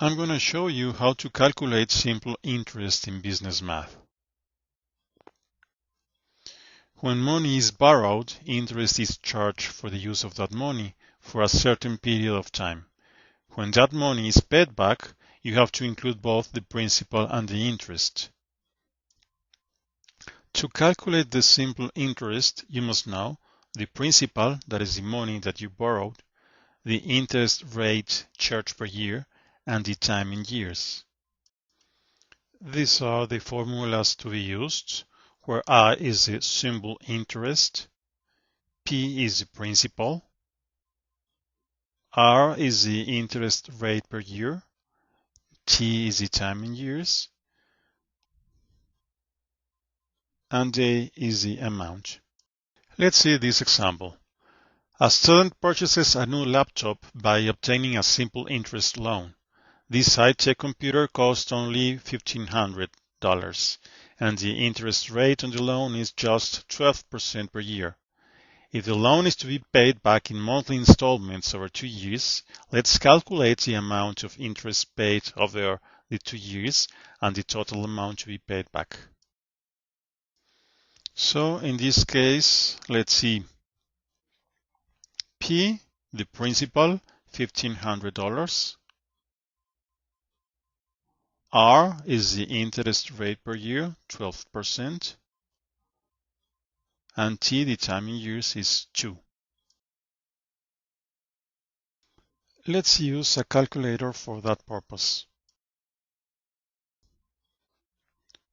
I'm going to show you how to calculate simple interest in business math. When money is borrowed, interest is charged for the use of that money for a certain period of time. When that money is paid back, you have to include both the principal and the interest. To calculate the simple interest, you must know the principal, that is the money that you borrowed, the interest rate charged per year, and the time in years. These are the formulas to be used, where I is the simple interest, P is the principal, R is the interest rate per year, T is the time in years, and A is the amount. Let's see this example. A student purchases a new laptop by obtaining a simple interest loan. This high-tech computer costs only $1,500, and the interest rate on the loan is just 12% per year. If the loan is to be paid back in monthly installments over 2 years, let's calculate the amount of interest paid over the 2 years and the total amount to be paid back. So in this case, let's see. P, the principal, $1,500. R is the interest rate per year, 12%. And T, the time in years, is 2. Let's use a calculator for that purpose.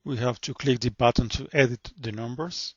We have to click the button to edit the numbers.